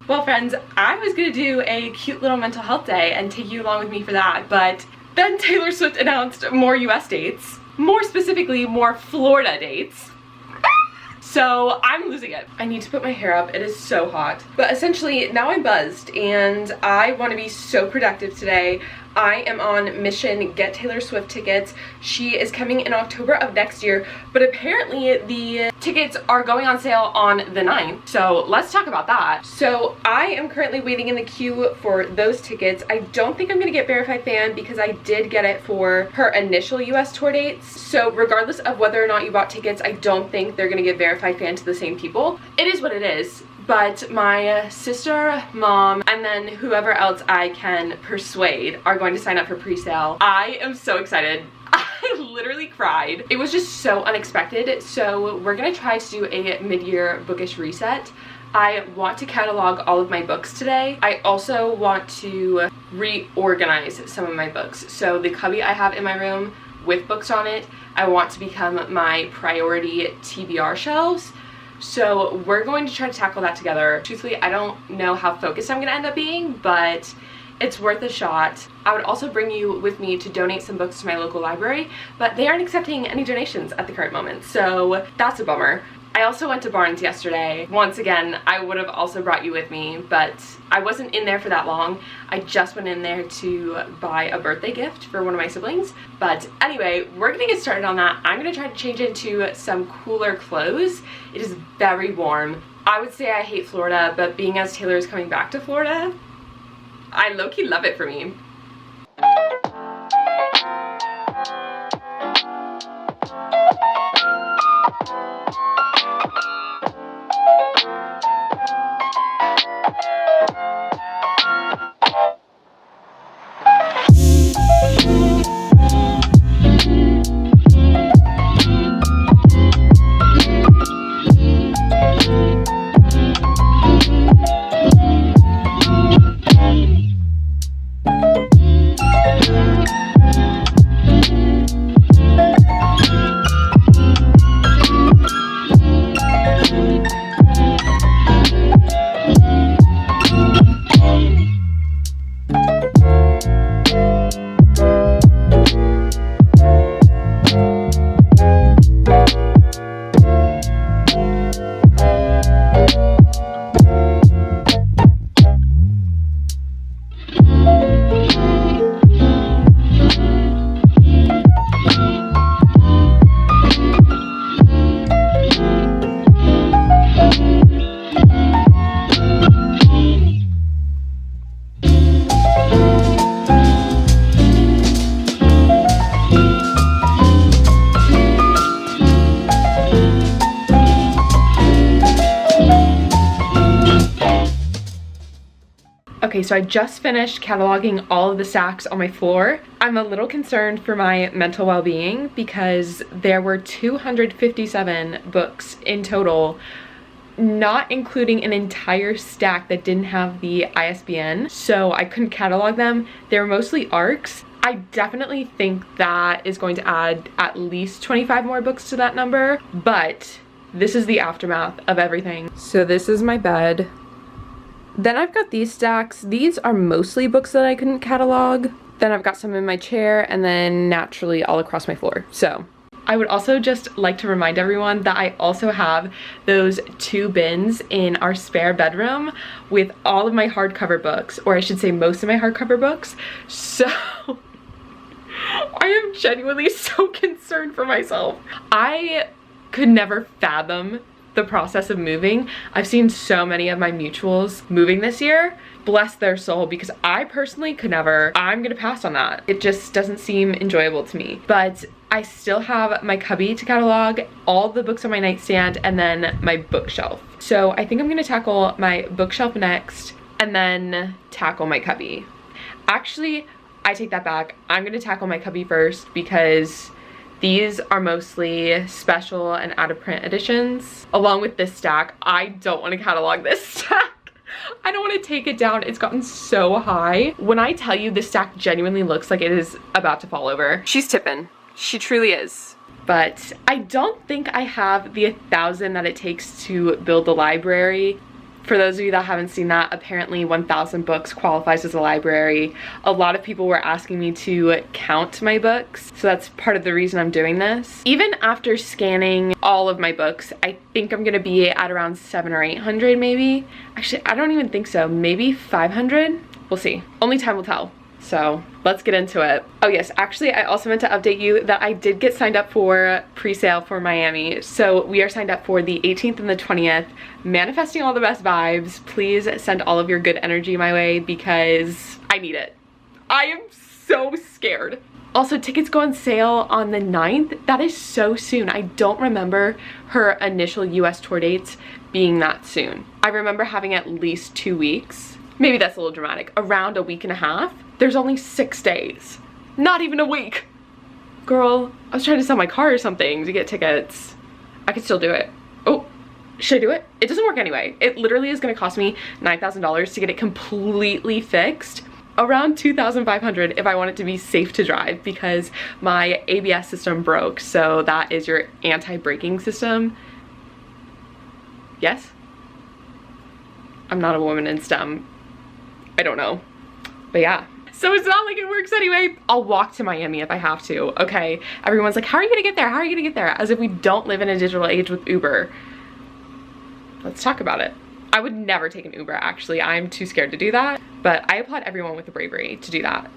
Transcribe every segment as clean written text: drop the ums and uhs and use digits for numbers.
Well friends, I was gonna do a cute little mental health day and take you along with me for that, but then Taylor Swift announced more US dates, more specifically more Florida dates. So I'm losing it. I need to put my hair up, it is so hot. But essentially now I'm buzzed and I want to be so productive today. I am on mission get Taylor Swift tickets. She is coming in October of next year, but apparently the tickets are going on sale on the 9th. So let's talk about that. So I am currently waiting in the queue for those tickets. I don't think I'm gonna get Verified Fan because I did get it for her initial US tour dates. So regardless of whether or not you bought tickets, I don't think they're gonna give Verified Fan to the same people. It is what it is. But my sister, mom, and then whoever else I can persuade are going to sign up for pre-sale. I am so excited. I literally cried. It was just so unexpected. So we're gonna try to do a mid-year bookish reset. I want to catalog all of my books today. I also want to reorganize some of my books. So the cubby I have in my room with books on it, I want to become my priority TBR shelves. So we're going to try to tackle that together. Truthfully, I don't know how focused I'm gonna end up being, but it's worth a shot. I would also bring you with me to donate some books to my local library, but they aren't accepting any donations at the current moment, so that's a bummer. I also went to Barnes yesterday. Once again, I would have also brought you with me, but I wasn't in there for that long. I just went in there to buy a birthday gift for one of my siblings. But anyway, we're gonna get started on that. I'm gonna try to change into some cooler clothes. It is very warm. I would say I hate Florida, but being as Taylor is coming back to Florida, I low-key love it for me. Okay, so I just finished cataloging all of the stacks on my floor. I'm a little concerned for my mental well-being because there were 257 books in total, not including an entire stack that didn't have the ISBN, so I couldn't catalog them. They were mostly ARCs. I definitely think that is going to add at least 25 more books to that number, but this is the aftermath of everything. So this is my bed. Then I've got these stacks. These are mostly books that I couldn't catalog. Then I've got some in my chair and then naturally all across my floor. So I would also just like to remind everyone that I also have those 2 bins in our spare bedroom with all of my hardcover books, or I should say most of my hardcover books. So I am genuinely so concerned for myself. I could never fathom the process of moving. I've seen so many of my mutuals moving this year. Bless their soul, because I personally could never. I'm gonna pass on that. It just doesn't seem enjoyable to me. But I still have my cubby to catalog, all the books on my nightstand, and then my bookshelf. So I think I'm gonna tackle my bookshelf next and then tackle my cubby. Actually, I take that back. I'm gonna tackle my cubby first because these are mostly special and out of print editions. Along with this stack, I don't want to catalog this stack. I don't want to take it down. It's gotten so high. When I tell you this stack genuinely looks like it is about to fall over. She's tipping. She truly is. But I don't think I have the 1,000 that it takes to build the library For those of you that haven't seen that, apparently 1,000 books qualifies as a library. A lot of people were asking me to count my books, so that's part of the reason I'm doing this. Even after scanning all of my books, I think I'm gonna be at around 700 or 800 maybe. Actually, I don't even think so, maybe 500? We'll see. Only time will tell. So let's get into it. Oh yes, actually I also meant to update you that I did get signed up for pre-sale for Miami. So we are signed up for the 18th and the 20th. Manifesting all the best vibes. Please send all of your good energy my way because I need it. I am so scared. Also, tickets go on sale on the 9th. That is so soon. I don't remember her initial US tour dates being that soon. I remember having at least 2 weeks. Maybe that's a little dramatic. Around a week and a half. There's only 6 days. Not even a week. Girl, I was trying to sell my car or something to get tickets. I could still do it. Oh, should I do it? It doesn't work anyway. It literally is gonna cost me $9,000 to get it completely fixed. Around $2,500 if I want it to be safe to drive because my ABS system broke. So that is your anti-braking system. Yes? I'm not a woman in STEM. I don't know. But yeah. So it's not like it works anyway. I'll walk to Miami if I have to, okay? Everyone's like, how are you gonna get there? How are you gonna get there? As if we don't live in a digital age with Uber. Let's talk about it. I would never take an Uber, actually. I'm too scared to do that. But I applaud everyone with the bravery to do that.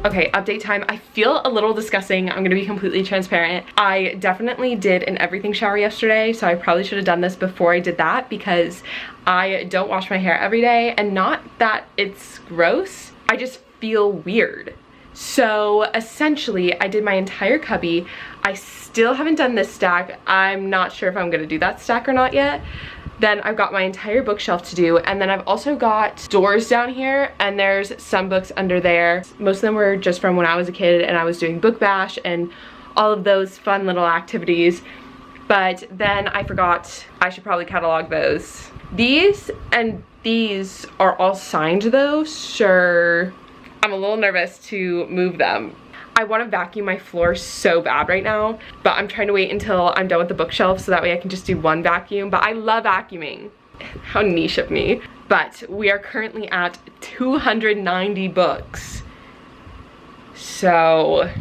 Okay, update time. I feel a little disgusting. I'm gonna be completely transparent. I definitely did an everything shower yesterday, so I probably should have done this before I did that because I don't wash my hair every day, and not that it's gross, I just feel weird. So essentially, I did my entire cubby. I still haven't done this stack. I'm not sure if I'm gonna do that stack or not yet. Then I've got my entire bookshelf to do, and then I've also got doors down here, and there's some books under there. Most of them were just from when I was a kid and I was doing book bash and all of those fun little activities. But then I forgot I should probably catalog those. These and these are all signed though, so I'm a little nervous to move them. I want to vacuum my floor so bad right now, but I'm trying to wait until I'm done with the bookshelf so that way I can just do one vacuum. But I love vacuuming. How niche of me. But we are currently at 290 books. So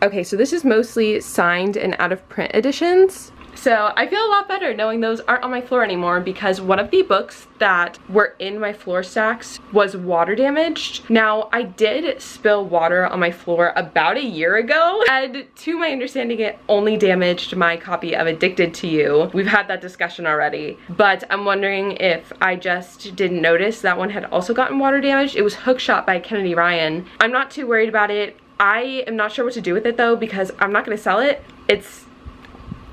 okay, so this is mostly signed and out of print editions. So I feel a lot better knowing those aren't on my floor anymore, because one of the books that were in my floor stacks was water damaged. Now, I did spill water on my floor about a year ago, and to my understanding, it only damaged my copy of Addicted to You. We've had that discussion already, but I'm wondering if I just didn't notice that one had also gotten water damaged. It was Hookshot by Kennedy Ryan. I'm not too worried about it. I am not sure what to do with it though, because I'm not gonna sell it. It's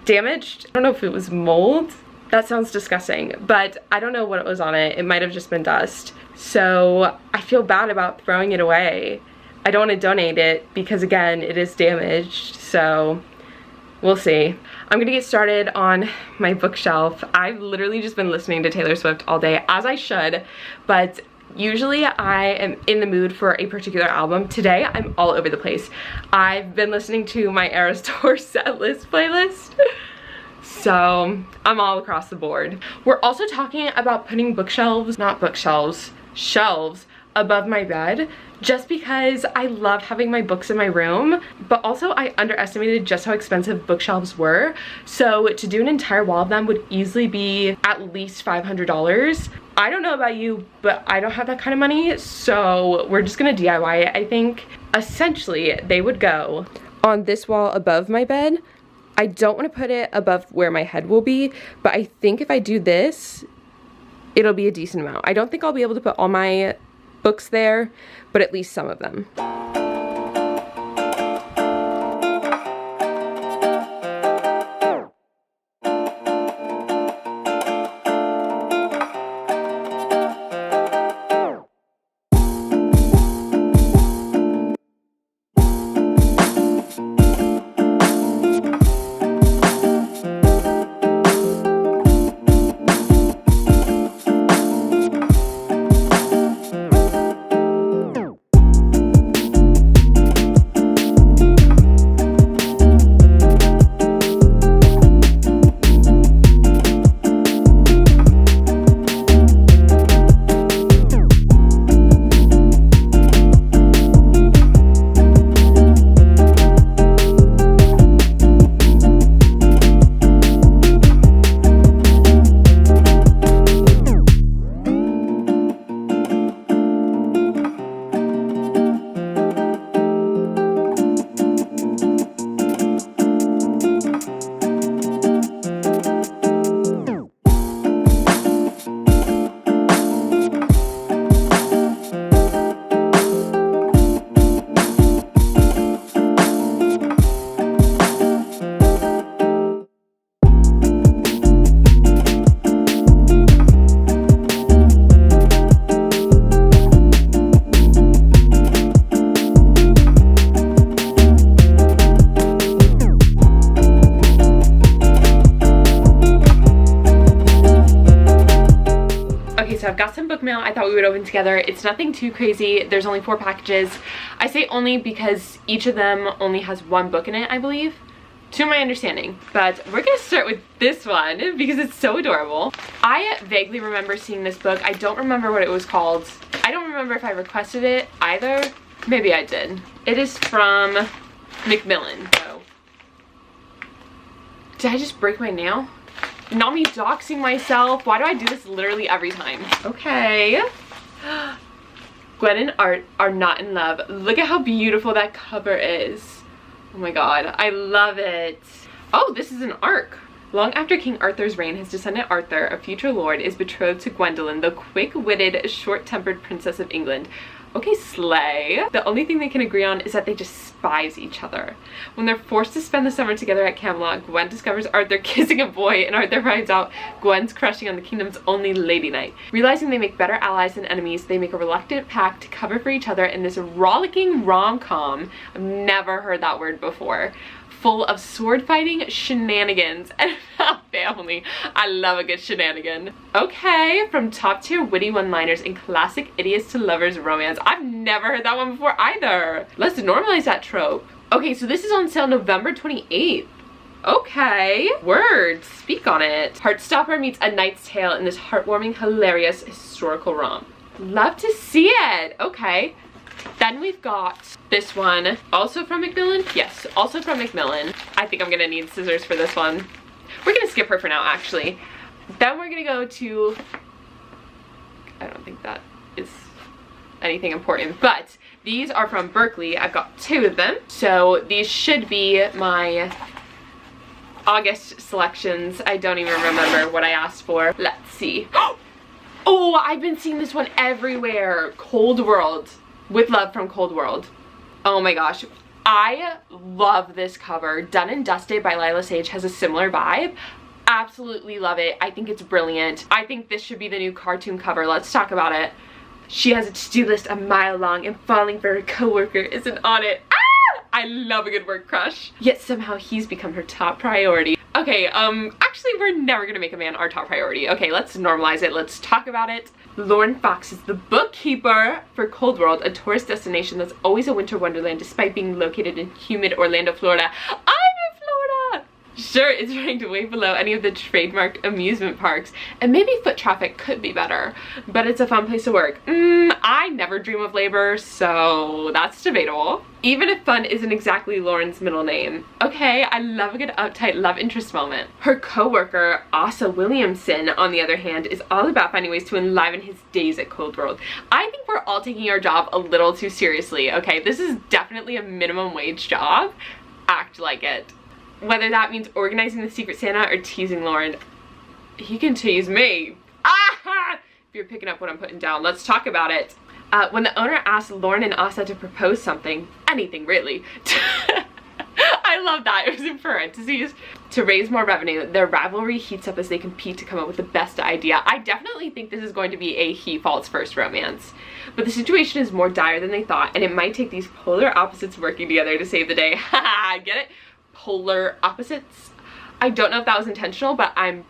damaged. I don't know if it was mold That sounds disgusting, but I don't know what it was on it. It might have just been dust. So I feel bad about throwing it away. I don't want to donate it because, again, it is damaged, so we'll see. I'm gonna get started on my bookshelf. I've literally just been listening to Taylor Swift all day, as I should, but usually I am in the mood for a particular album. Today, I'm all over the place. I've been listening to my Eras Tour set list playlist. So I'm all across the board. We're also talking about putting bookshelves, not bookshelves, shelves above my bed, just because I love having my books in my room, but also I underestimated just how expensive bookshelves were. So to do an entire wall of them would easily be at least $500. I don't know about you, but I don't have that kind of money, so we're just gonna DIY it, I think. Essentially, they would go on this wall above my bed. I don't want to put it above where my head will be, but I think if I do this, it'll be a decent amount. I don't think I'll be able to put all my books there, but at least some of them. I've got some book mail I thought we would open together. It's nothing too crazy. There's only 4 packages. I say only because each of them only has 1 book in it, I believe, to my understanding. But we're gonna start with this one because it's so adorable. I vaguely remember seeing this book. I don't remember what it was called. I don't remember if I requested it either. Maybe I did. It is from Macmillan, though. Did I just break my nail? Not me doxing myself. Why do I do this literally every time? Okay. Gwen and Art are not in love. Look at how beautiful that cover is. Oh my god, I love it. Oh, this is an arc. Long after King Arthur's reign, his descendant Arthur, a future lord, is betrothed to Gwendolen, the quick-witted, short-tempered princess of England. Okay, slay. The only thing they can agree on is that they despise each other. When they're forced to spend the summer together at Camelot, Gwen discovers Arthur kissing a boy, and Arthur finds out Gwen's crushing on the kingdom's only lady knight. Realizing they make better allies than enemies, they make a reluctant pact to cover for each other in this rollicking rom-com. I've never heard that word before. Full of sword fighting, shenanigans, and family. I love a good shenanigan. Okay, from top tier witty one-liners and classic idiots to lovers romance. I've never heard that one before either. Let's normalize that trope. Okay, so this is on sale November 28th. Okay, words, speak on it. Heartstopper meets A Knight's Tale in this heartwarming, hilarious historical romp. Love to see it. Okay. Then we've got this one, also from Macmillan. Yes, also from Macmillan. I think I'm gonna need scissors for this one. We're gonna skip her for now, actually. Then we're gonna go to, I don't think that is anything important, but these are from Berkeley. I've got 2 of them. So these should be my August selections. I don't even remember what I asked for. Let's see. Oh, I've been seeing this one everywhere. Cold World. With Love from Cold World. Oh my gosh. I love this cover. Done and Dusted by Lila Sage has a similar vibe. Absolutely love it. I think it's brilliant. I think this should be the new cartoon cover. Let's talk about it. She has a to-do list a mile long and falling for her coworker isn't on it. Ah! I love a good work crush. Yet somehow he's become her top priority. Okay, actually we're never gonna make a man our top priority. Okay, let's normalize it. Let's talk about it. Lauren Fox is the bookkeeper for Cold World, a tourist destination that's always a winter wonderland despite being located in humid Orlando, Florida. I'm in Florida! Sure, it's ranked way below any of the trademarked amusement parks, and maybe foot traffic could be better, but it's a fun place to work. I never dream of labor, so that's debatable. Even if fun isn't exactly Lauren's middle name. Okay, I love a good uptight love interest moment. Her co-worker, Asa Williamson, on the other hand, is all about finding ways to enliven his days at Cold World. I think we're all taking our job a little too seriously, okay? This is definitely a minimum wage job. Act like it. Whether that means organizing the Secret Santa or teasing Lauren. He can tease me. Ah! If you're picking up what I'm putting down, let's talk about it. When the owner asked Lauren and Asa to propose something, anything really, I love that, it was in parentheses, to raise more revenue, their rivalry heats up as they compete to come up with the best idea. I definitely think this is going to be a he falls first romance. But the situation is more dire than they thought, and it might take these polar opposites working together to save the day. Haha, get it? Polar opposites? I don't know if that was intentional, but I'm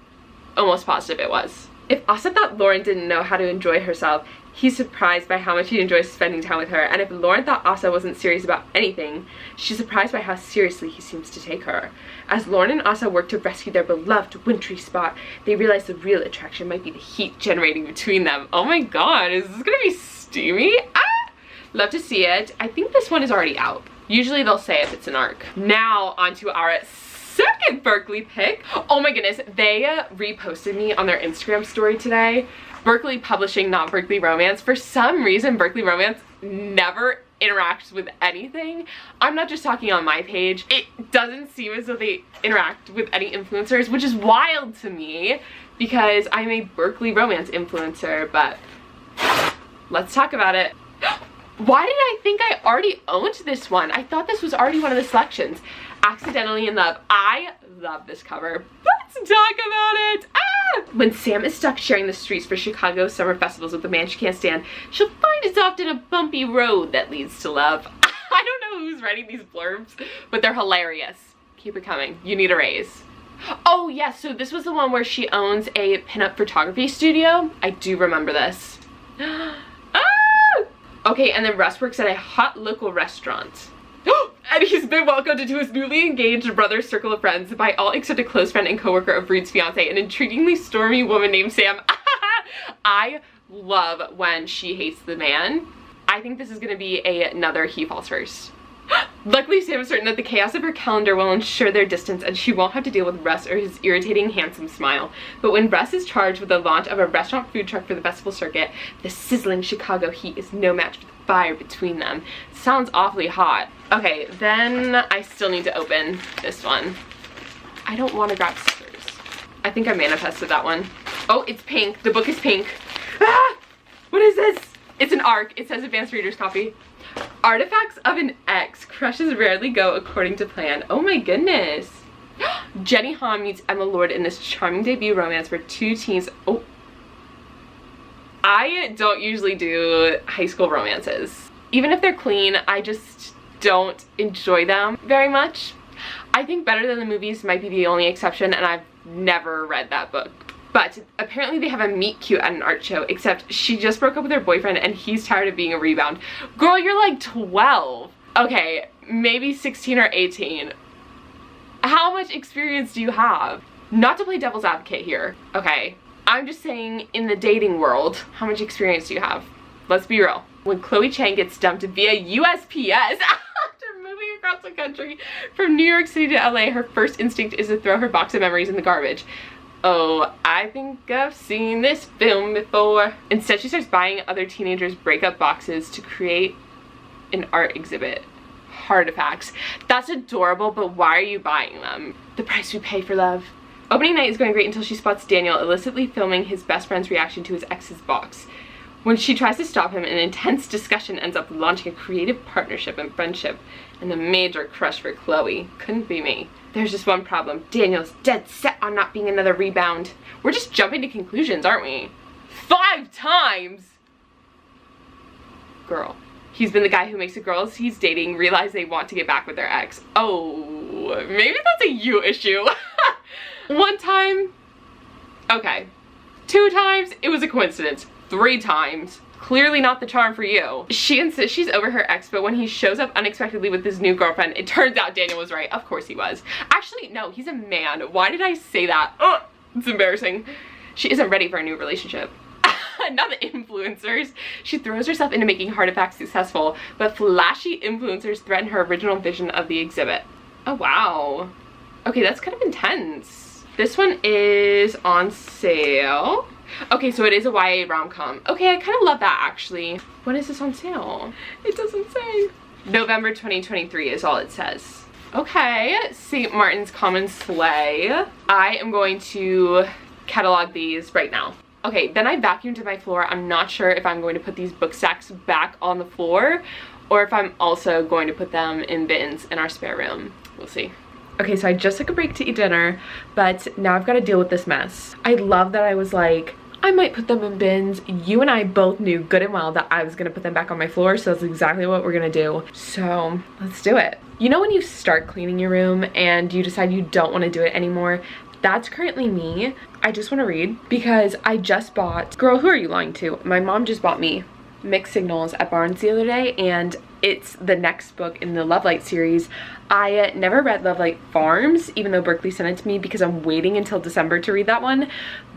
almost positive it was. If Asa thought Lauren didn't know how to enjoy herself, he's surprised by how much he enjoys spending time with her. And if Lauren thought Asa wasn't serious about anything, she's surprised by how seriously he seems to take her. As Lauren and Asa work to rescue their beloved wintry spot, they realize the real attraction might be the heat generating between them. Oh my god, is this gonna be steamy? Ah! Love to see it. I think this one is already out. Usually they'll say if it's an arc. Now onto our second Berkeley pick. Oh my goodness, they reposted me on their Instagram story today. Berkeley Publishing, not Berkeley Romance. For some reason, Berkeley Romance never interacts with anything. I'm not just talking on my page. It doesn't seem as though they interact with any influencers, which is wild to me because I'm a Berkeley Romance influencer, but let's talk about it. Why did I think I already owned this one? I thought this was already one of the selections. Accidentally in Love. I love this cover. Let's talk about it. Ah! When Sam is stuck sharing the streets for Chicago summer festivals with the man she can't stand, she'll find it's often a bumpy road that leads to love. I don't know who's writing these blurbs, but they're hilarious. Keep it coming. You need a raise. Oh yes, so this was the one where she owns a pinup photography studio. I do remember this. Okay, and then Russ works at a hot local restaurant. And he's been welcomed into his newly engaged brother's circle of friends by all except a close friend and coworker of Rude's fiance, an intriguingly stormy woman named Sam. I love when she hates the man. I think this is gonna be another he falls first. Luckily, Sam is certain that the chaos of her calendar will ensure their distance and she won't have to deal with Russ or his irritating, handsome smile. But when Russ is charged with the launch of a restaurant food truck for the festival circuit, the sizzling Chicago heat is no match for the fire between them. Sounds awfully hot. Okay, then I still need to open this one. I don't want to grab scissors. I think I manifested that one. Oh, it's pink. The book is pink. Ah! What is this? It's an ARC. It says advanced reader's copy. Artifacts of an Ex. Crushes rarely go according to plan. Oh my goodness. Jenny Han meets Emma Lord in this charming debut romance where two teens... Oh. I don't usually do high school romances. Even if they're clean, I just don't enjoy them very much. I think Better Than the Movies might be the only exception, and I've never read that book. But apparently they have a meet cute at an art show, except she just broke up with her boyfriend and he's tired of being a rebound. Girl, you're like 12. Okay, maybe 16 or 18. How much experience do you have? Not to play devil's advocate here, okay? I'm just saying, in the dating world, how much experience do you have? Let's be real. When Chloe Chang gets dumped via USPS after moving across the country from New York City to LA, her first instinct is to throw her box of memories in the garbage. Oh, I think I've seen this film before. Instead, she starts buying other teenagers' breakup boxes to create an art exhibit. Artifacts. That's adorable, but why are you buying them? The price we pay for love. Opening night is going great until she spots Daniel illicitly filming his best friend's reaction to his ex's box. When she tries to stop him, an intense discussion ends up launching a creative partnership and friendship and a major crush for Chloe. Couldn't be me. There's just one problem. Daniel's dead set on not being another rebound. We're just jumping to conclusions, aren't we? 5 times! Girl. He's been the guy who makes the girls he's dating realize they want to get back with their ex. Oh, maybe that's a you issue. 1 time, okay. 2 times, it was a coincidence. 3 times, clearly not the charm for you. She insists she's over her ex, but when he shows up unexpectedly with his new girlfriend, it turns out Daniel was right. Of course he was. Actually, no, he's a man. Why did I say that? Ugh, it's embarrassing. She isn't ready for a new relationship. Not the influencers. She throws herself into making Heart of Facts successful, but flashy influencers threaten her original vision of the exhibit. Oh, wow. Okay, that's kind of intense. This one is on sale. Okay, so it is a YA rom-com. Okay, I kind of love that, actually. When is this on sale? It doesn't say. November 2023 is all it says. Okay, St. Martin's Common Sleigh. I am going to catalog these right now. Okay, then I vacuumed my floor. I'm not sure if I'm going to put these book stacks back on the floor or if I'm also going to put them in bins in our spare room. We'll see. Okay, so I just took a break to eat dinner, but now I've got to deal with this mess. I love that I was like, I might put them in bins. You and I both knew good and well that I was going to put them back on my floor, so that's exactly what we're going to do. So let's do it. You know when you start cleaning your room and you decide you don't want to do it anymore? That's currently me. I just want to read because I just bought, girl, who are you lying to? My mom just bought me Mixed Signals at Barnes the other day, and it's the next book in the Lovelight series. I never read Lovelight Farms, even though Berkeley sent it to me because I'm waiting until December to read that one,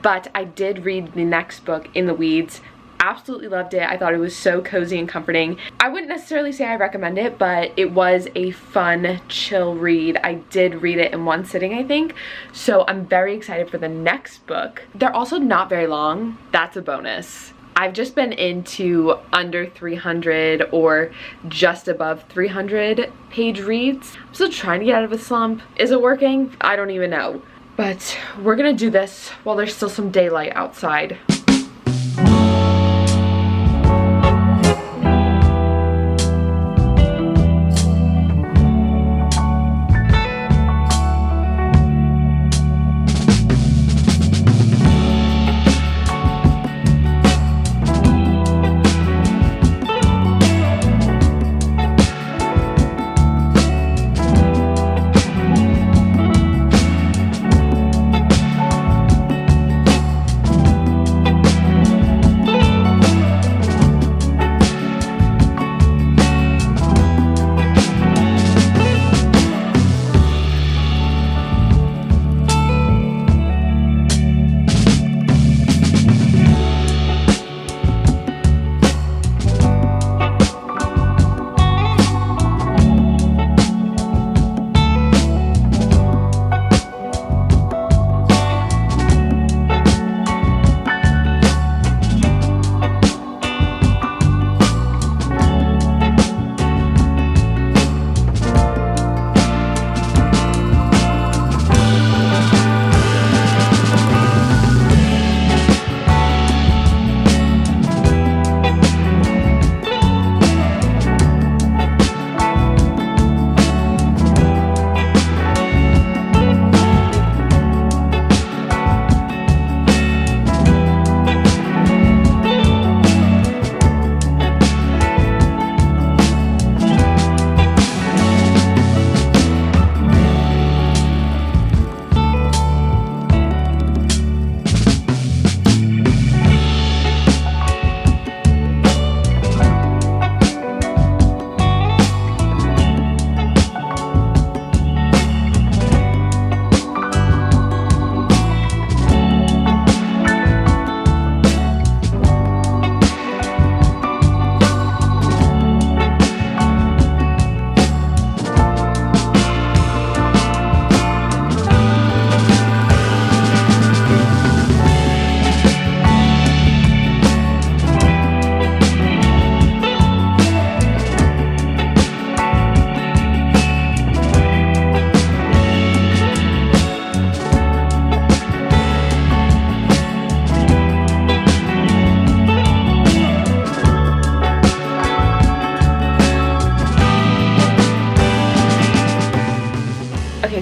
but I did read the next book, In the Weeds. Absolutely loved it. I thought it was so cozy and comforting. I wouldn't necessarily say I recommend it, but it was a fun, chill read. I did read it in one sitting, I think, so I'm very excited for the next book. They're also not very long. That's a bonus. I've just been into under 300 or just above 300 page reads. I'm still trying to get out of a slump. Is it working? I don't even know. But we're gonna do this while there's still some daylight outside.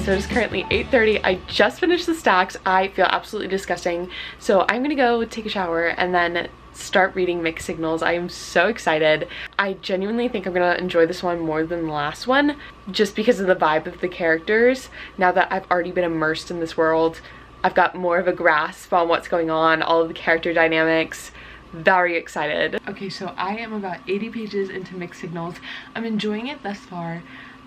so it is currently 8:30. I just finished the stacks. I feel absolutely disgusting. So I'm gonna go take a shower and then start reading mixed signals. I am so excited. I genuinely think I'm gonna enjoy this one more than the last one, just because of the vibe of the characters. Now that I've already been immersed in this world, I've got more of a grasp on what's going on, all of the character dynamics. Very excited. Okay, so I am about 80 pages into mixed signals. I'm enjoying it thus far.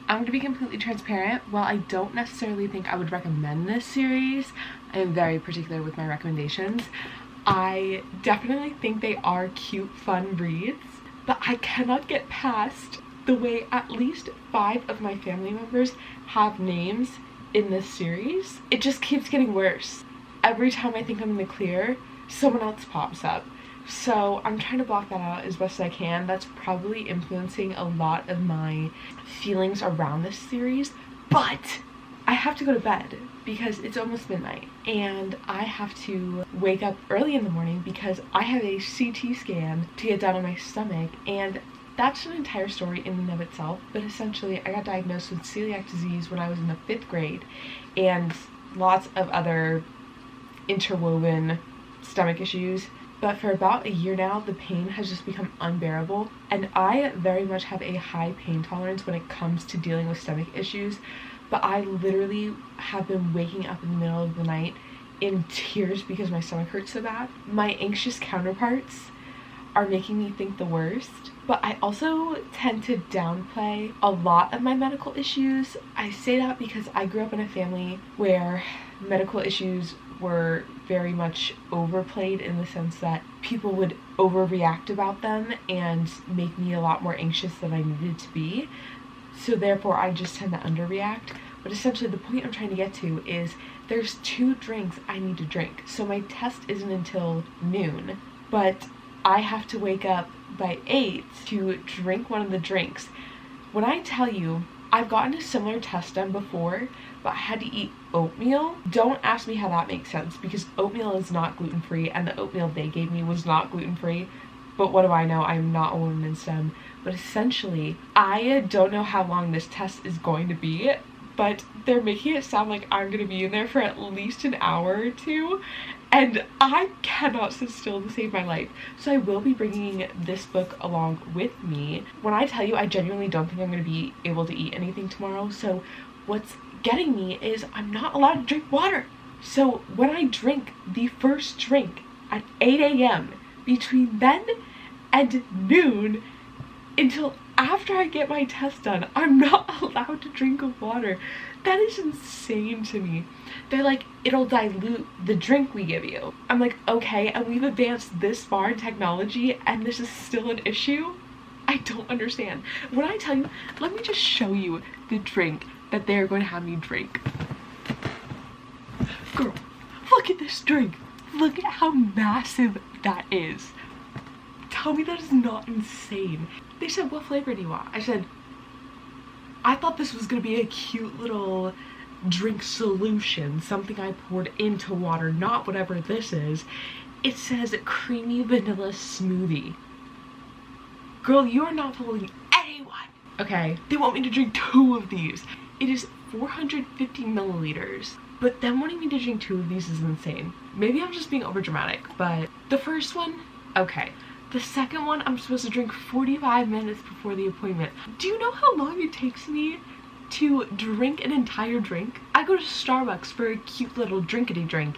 I'm gonna be completely transparent. While I don't necessarily think I would recommend this series, I am very particular with my recommendations. I definitely think they are cute, fun reads, but I cannot get past the way at least 5 of my family members have names in this series. It just keeps getting worse. Every time I think I'm in the clear, someone else pops up. So I'm trying to block that out as best as I can. That's probably influencing a lot of my feelings around this series, but I have to go to bed because it's almost midnight and I have to wake up early in the morning because I have a CT scan to get done on my stomach, and that's an entire story in and of itself. But essentially I got diagnosed with celiac disease when I was in the 5th grade, and lots of other interwoven stomach issues. But for about a year now, the pain has just become unbearable, and I very much have a high pain tolerance when it comes to dealing with stomach issues. But I literally have been waking up in the middle of the night in tears because my stomach hurts so bad. My anxious counterparts are making me think the worst, but I also tend to downplay a lot of my medical issues. I say that because I grew up in a family where medical issues were very much overplayed, in the sense that people would overreact about them and make me a lot more anxious than I needed to be. So therefore I just tend to underreact. But essentially the point I'm trying to get to is there's 2 drinks I need to drink. So my test isn't until noon, but I have to wake up by 8 to drink one of the drinks. When I tell you, I've gotten a similar test done before, but I had to eat oatmeal. Don't ask me how that makes sense, because oatmeal is not gluten-free and the oatmeal they gave me was not gluten-free. But what do I know? I'm not a woman in STEM. But essentially, I don't know how long this test is going to be, but they're making it sound like I'm going to be in there for at least an hour or 2, and I cannot sit still to save my life. So I will be bringing this book along with me. When I tell you, I genuinely don't think I'm going to be able to eat anything tomorrow. So what's getting me is I'm not allowed to drink water. So when I drink the first drink at 8 a.m., between then and noon, until after I get my test done, I'm not allowed to drink water. That is insane to me. They're like, it'll dilute the drink we give you. I'm like, okay, and we've advanced this far in technology and this is still an issue? I don't understand. When I tell you, let me just show you the drink that they're going to have me drink. Girl, look at this drink. Look at how massive that is. Tell me that is not insane. They said, what flavor do you want? I said, I thought this was gonna be a cute little drink solution, something I poured into water, not whatever this is. It says creamy vanilla smoothie. Girl, you are not fooling anyone. Okay, they want me to drink 2 of these. It is 450 milliliters. But them wanting me to drink 2 of these is insane. Maybe I'm just being overdramatic, but the first one, okay. The second one, I'm supposed to drink 45 minutes before the appointment. Do you know how long it takes me to drink an entire drink? I go to Starbucks for a cute little drinkity drink,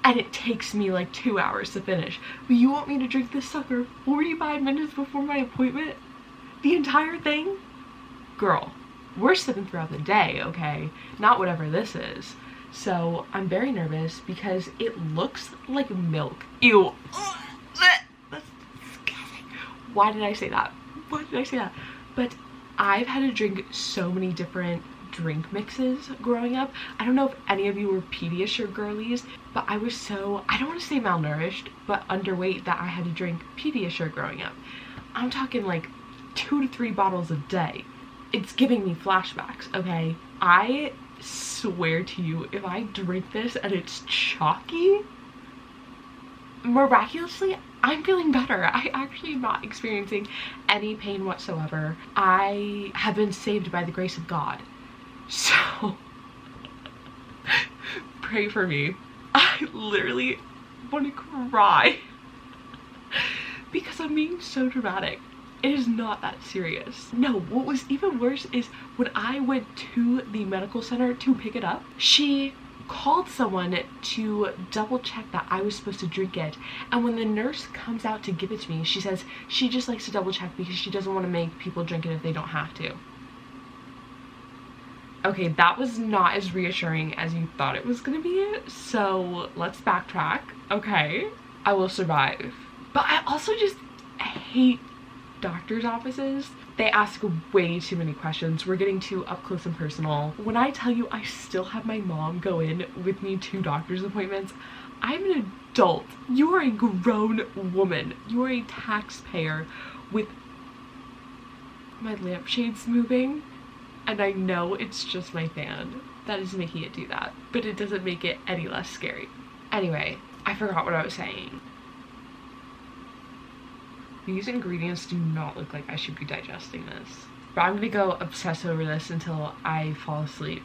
and it takes me like 2 hours to finish. But you want me to drink this sucker 45 minutes before my appointment? The entire thing? Girl, we're sipping throughout the day, okay? Not whatever this is. So I'm very nervous because it looks like milk. Ew. That's disgusting. Why did I say that? Why did I say that? But I've had to drink so many different drink mixes growing up. I don't know if any of you were Pediasure girlies, but I was so, I don't want to say malnourished, but underweight that I had to drink Pediasure growing up. I'm talking like 2 to 3 bottles a day. It's giving me flashbacks, okay? I swear to you, if I drink this and it's chalky, miraculously, I'm feeling better. I actually am not experiencing any pain whatsoever. I have been saved by the grace of God. So, pray for me. I literally want to cry because I'm being so dramatic. It is not that serious. No, what was even worse is when I went to the medical center to pick it up, she called someone to double check that I was supposed to drink it, and when the nurse comes out to give it to me, she says she just likes to double check because she doesn't want to make people drink it if they don't have to. Okay, that was not as reassuring as you thought it was gonna be, so let's backtrack. Okay, I will survive. But I also just hate doctor's offices. They ask way too many questions. We're getting too up close and personal. When I tell you I still have my mom go in with me to doctor's appointments, I'm an adult. You are a grown woman. You are a taxpayer with my lampshades moving, and I know it's just my fan that is making it do that, but it doesn't make it any less scary. Anyway, I forgot what I was saying. These ingredients do not look like I should be digesting this. But I'm gonna go obsess over this until I fall asleep.